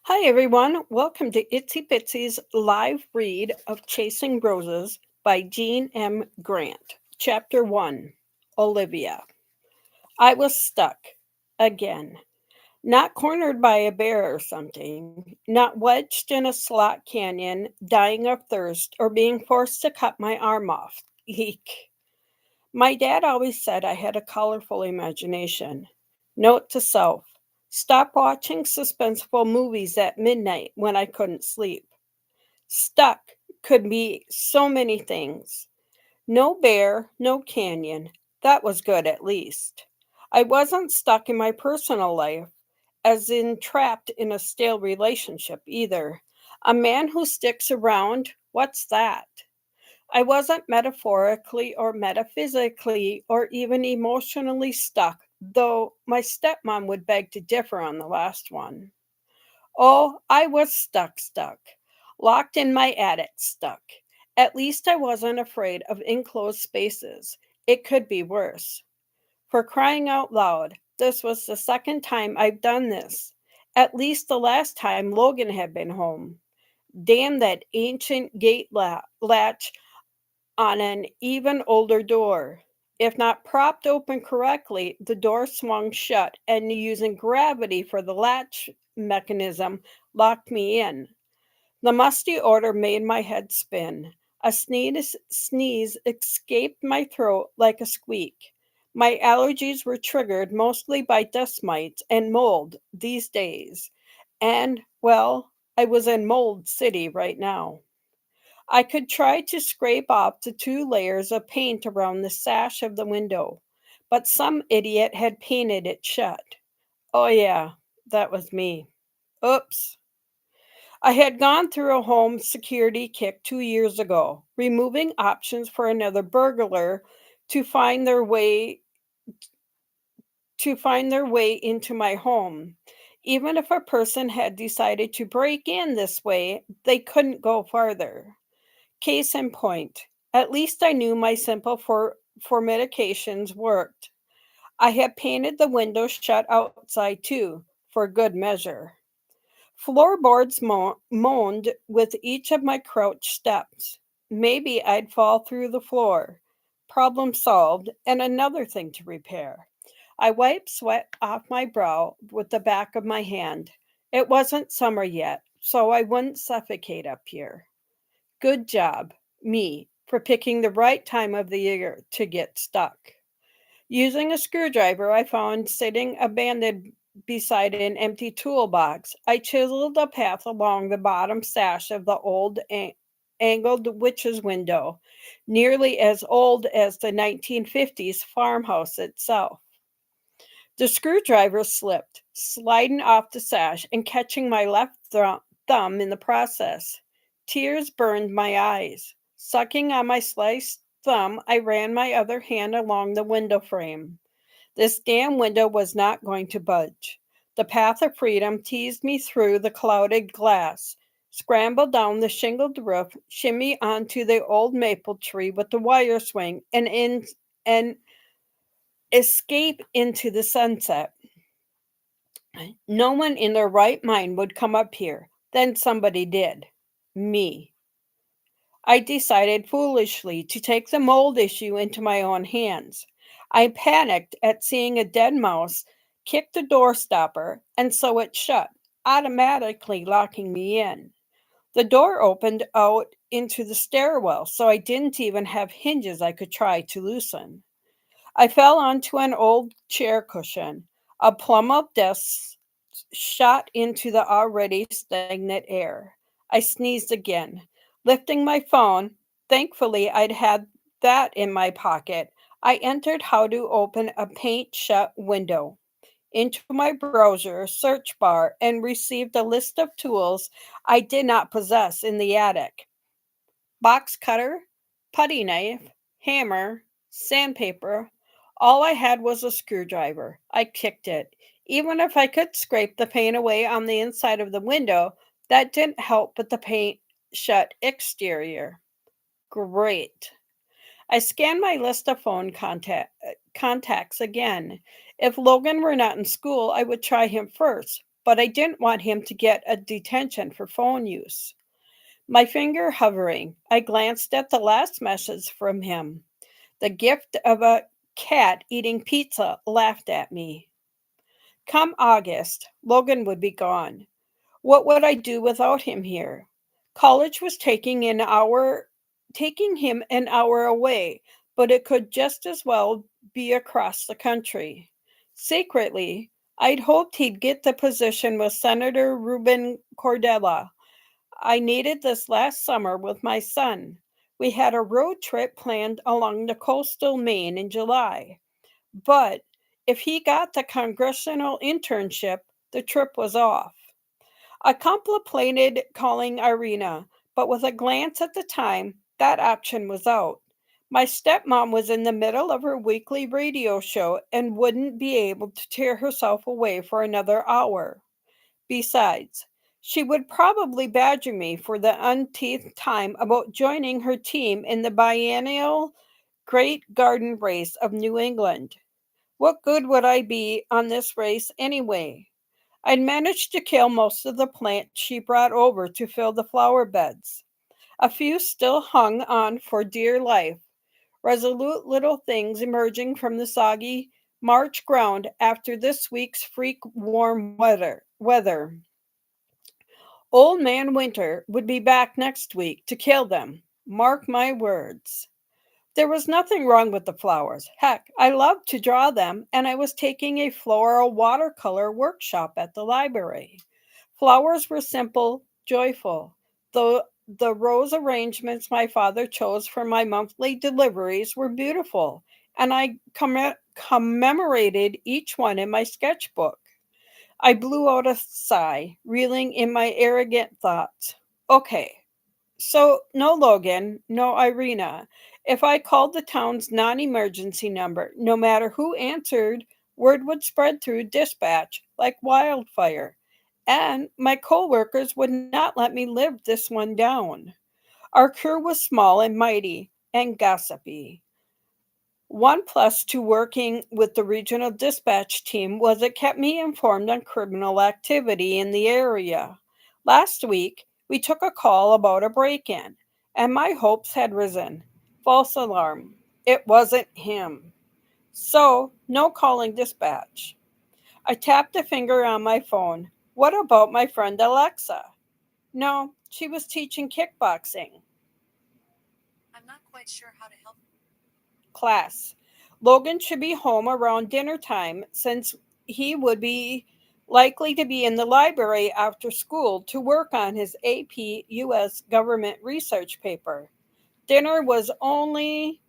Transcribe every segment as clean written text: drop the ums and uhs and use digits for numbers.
Hi, everyone. Welcome to Itsy Bitsy's live read of Chasing Roses by Jean M. Grant. Chapter 1 Olivia. I was stuck. Again. Not cornered by a bear or something, not wedged in a slot canyon, dying of thirst, or being forced to cut my arm off. Eek. My dad always said I had a colorful imagination. Note to self: stop watching suspenseful movies at midnight when I couldn't sleep. Stuck could be so many things. No bear, no canyon. That was good at least. I wasn't stuck in my personal life, as in trapped in a stale relationship either. A man who sticks around, what's that? I wasn't metaphorically or metaphysically or even emotionally stuck, though my stepmom would beg to differ on the last one. Oh, I was stuck. Locked in my attic, stuck. At least I wasn't afraid of enclosed spaces. It could be worse. For crying out loud, this was the second time I've done this. At least the last time Logan had been home. Damn that ancient gate latch on an even older door. If not propped open correctly, the door swung shut, and using gravity for the latch mechanism locked me in. The musty odor made my head spin. A sneeze escaped my throat like a squeak. My allergies were triggered mostly by dust mites and mold these days. And, well, I was in Mold City right now. I could try to scrape off the 2 layers of paint around the sash of the window, but some idiot had painted it shut. Oh, yeah, that was me. Oops. I had gone through a home security kick 2 years ago, removing options for another burglar to find their way into my home. Even if a person had decided to break in this way, they couldn't go farther. Case in point, at least I knew my simple formitications worked. I had painted the windows shut outside too, for good measure. Floorboards moaned with each of my crouch steps. Maybe I'd fall through the floor. Problem solved, and another thing to repair. I wiped sweat off my brow with the back of my hand. It wasn't summer yet, so I wouldn't suffocate up here. Good job, me, for picking the right time of the year to get stuck. Using a screwdriver I found sitting abandoned beside an empty toolbox, I chiseled a path along the bottom sash of the old angled witch's window, nearly as old as the 1950s farmhouse itself. The screwdriver slipped, sliding off the sash and catching my left thumb in the process. Tears burned my eyes. Sucking on my sliced thumb, I ran my other hand along the window frame. This damn window was not going to budge. The path of freedom teased me through the clouded glass, scramble down the shingled roof, shimmy onto the old maple tree with the wire swing, and escape into the sunset. No one in their right mind would come up here. Then somebody did. Me. I decided foolishly to take the mold issue into my own hands. I panicked at seeing a dead mouse, kicked the door stopper, and so it shut, automatically locking me in. The door opened out into the stairwell, so I didn't even have hinges I could try to loosen. I fell onto an old chair cushion. A plum of dust shot into the already stagnant air. I sneezed again. Lifting my phone, thankfully I'd had that in my pocket, I entered how to open a paint shut window into my browser search bar and received a list of tools I did not possess in the attic: box cutter, putty knife, hammer, sandpaper. All I had was a screwdriver. I kicked it. Even if I could scrape the paint away on the inside of the window, that didn't help but the paint shut exterior. Great. I scanned my list of phone contacts again. If Logan were not in school, I would try him first. but I didn't want him to get a detention for phone use. My finger hovering, I glanced at the last message from him. The gift of a cat eating pizza laughed at me. Come August, Logan would be gone. What would I do without him here? College was taking him an hour away, but it could just as well be across the country. Secretly, I'd hoped he'd get the position with Senator Ruben Cordella. I needed this last summer with my son. We had a road trip planned along the coastal Maine in July. But if he got the congressional internship, the trip was off. I contemplated calling Irina, but with a glance at the time, that option was out. My stepmom was in the middle of her weekly radio show and wouldn't be able to tear herself away for another hour. Besides, she would probably badger me for the umpteenth time about joining her team in the biennial Great Garden Race of New England. What good would I be on this race anyway? I'd managed to kill most of the plants she brought over to fill the flower beds. A few still hung on for dear life, resolute little things emerging from the soggy March ground after this week's freak warm weather. Old Man Winter would be back next week to kill them. Mark my words. There was nothing wrong with the flowers. Heck, I loved to draw them, and I was taking a floral watercolor workshop at the library. Flowers were simple, joyful. The rose arrangements my father chose for my monthly deliveries were beautiful, and I commemorated each one in my sketchbook. I blew out a sigh, reeling in my arrogant thoughts. Okay, so, no Logan, no Irina. If I called the town's non emergency number, no matter who answered, word would spread through dispatch like wildfire. And my coworkers would not let me live this one down. Our crew was small and mighty and gossipy. One plus to working with the regional dispatch team was it kept me informed on criminal activity in the area. Last week, we took a call about a break in, and my hopes had risen. False alarm. It wasn't him. So, no calling dispatch. I tapped a finger on my phone. What about my friend Alexa? No, she was teaching kickboxing class. Logan should be home around dinner time since he would be likely to be in the library after school to work on his AP US government research paper. Dinner was only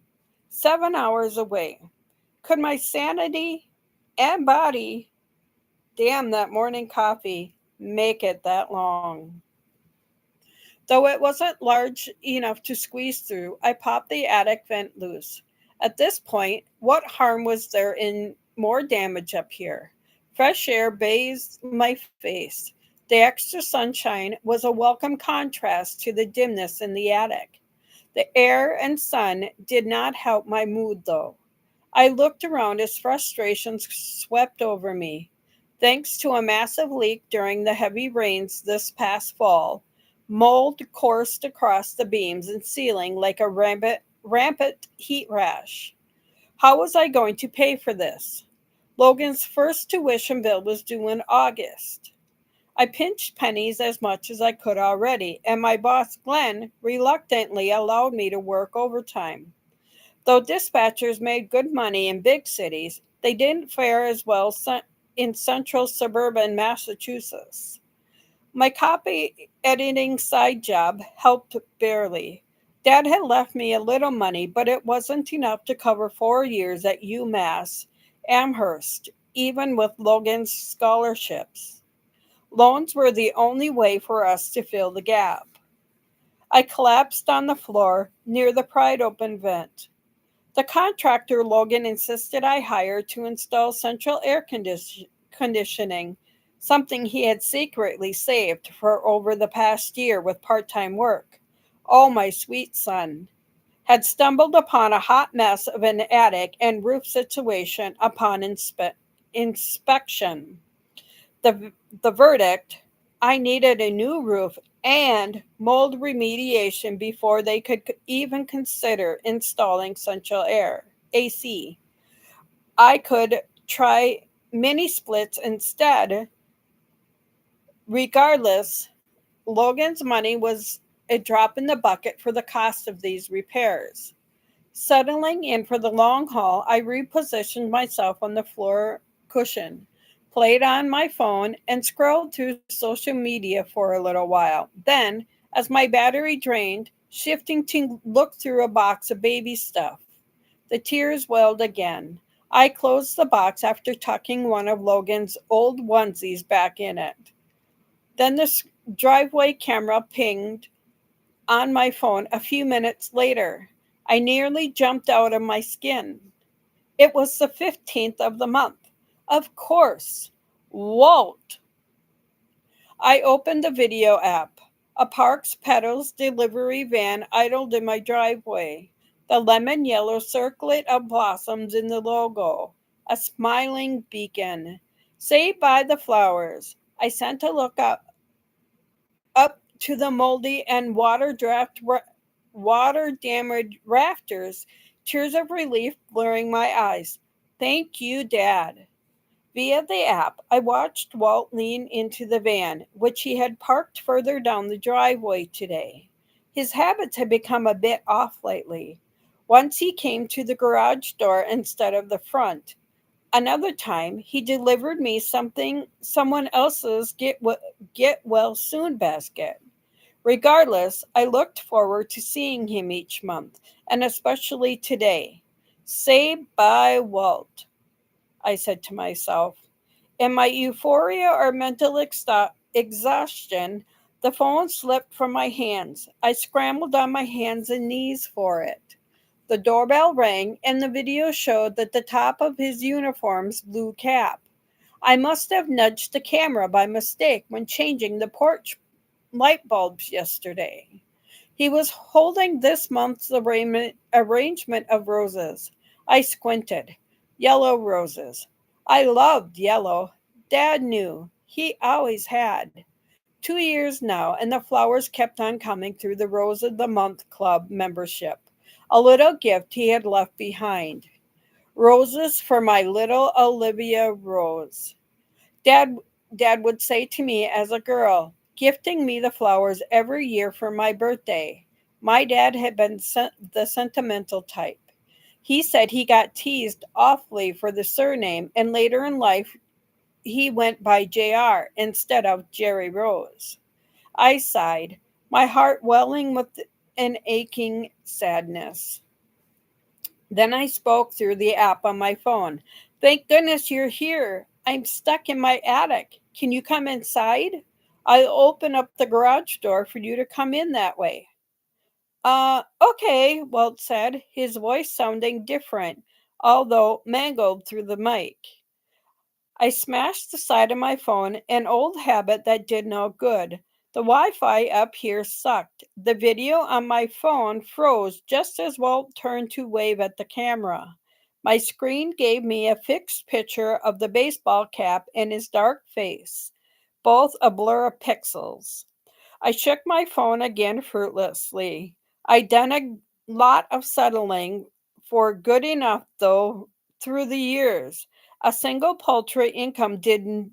7 hours away. Could my sanity and body, damn that morning coffee, make it that long? Though it wasn't large enough to squeeze through, I popped the attic vent loose. At this point, what harm was there in more damage up here? Fresh air bathed my face. The extra sunshine was a welcome contrast to the dimness in the attic. The air and sun did not help my mood, though. I looked around as frustrations swept over me. Thanks to a massive leak during the heavy rains this past fall, mold coursed across the beams and ceiling like a rampant heat rash. How was I going to pay for this? Logan's first tuition bill was due in August. I pinched pennies as much as I could already, and my boss, Glenn, reluctantly allowed me to work overtime. Though dispatchers made good money in big cities, they didn't fare as well in central suburban Massachusetts. My copy editing side job helped barely. Dad had left me a little money, but it wasn't enough to cover 4 years at UMass Amherst, even with Logan's scholarships. Loans were the only way for us to fill the gap. I collapsed on the floor near the pried open vent. The contractor Logan insisted I hire to install central conditioning, something he had secretly saved for over the past year with part time work. Oh, my sweet son, had stumbled upon a hot mess of an attic and roof situation upon inspection. The, the verdict: I needed a new roof and mold remediation before they could even consider installing central air AC. I could try mini splits instead. Regardless, Logan's money was a drop in the bucket for the cost of these repairs. Settling in for the long haul, I repositioned myself on the floor cushion, played on my phone, and scrolled through social media for a little while. Then, as my battery drained, shifting to look through a box of baby stuff. The tears welled again. I closed the box after tucking one of Logan's old onesies back in it. Then the driveway camera pinged on my phone a few minutes later. I nearly jumped out of my skin. It was the 15th of the month. Of course. Walt. I opened the video app. A Parks Pedals delivery van idled in my driveway. The lemon yellow circlet of blossoms in the logo. A smiling beacon. Saved by the flowers. I sent a look up to the moldy and water damaged rafters, tears of relief blurring my eyes. Thank you, Dad. Via the app, I watched Walt lean into the van, which he had parked further down the driveway today. His habits had become a bit off lately. Once he came to the garage door instead of the front. Another time, he delivered me someone else's get well soon basket. Regardless, I looked forward to seeing him each month, and especially today. Say bye, Walt, I said to myself. In my euphoria or mental exhaustion, the phone slipped from my hands. I scrambled on my hands and knees for it. The doorbell rang, and the video showed that the top of his uniform's blue cap. I must have nudged the camera by mistake when changing the porch light bulbs yesterday. He was holding this month's arrangement of roses. I squinted. Yellow roses. I loved yellow. Dad knew. He always had. 2 years now, and the flowers kept on coming through the Rose of the Month Club membership. A little gift he had left behind. Roses for my little Olivia Rose. Dad, Dad would say to me as a girl, gifting me the flowers every year for my birthday. My dad had been the sentimental type. He said he got teased awfully for the surname, and later in life he went by JR instead of Jerry Rose. I sighed, my heart welling with an aching sadness. Then I spoke through the app on my phone. Thank goodness you're here. I'm stuck in my attic. Can you come inside? I'll open up the garage door for you to come in that way. Okay, Walt said, his voice sounding different, although mangled through the mic. I smashed the side of my phone, an old habit that did no good. The Wi Fi up here sucked. The video on my phone froze just as Walt turned to wave at the camera. My screen gave me a fixed picture of the baseball cap and his dark face, both a blur of pixels. I shook my phone again fruitlessly. I'd done a lot of settling for good enough, though, through the years. A single paltry income did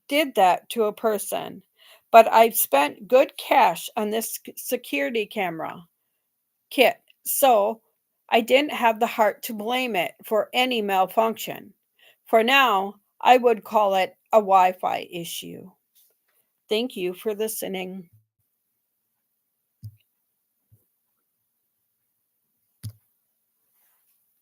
that to a person. But I've spent good cash on this security camera kit, so I didn't have the heart to blame it for any malfunction. For now, I would call it a Wi Fi issue. Thank you for listening.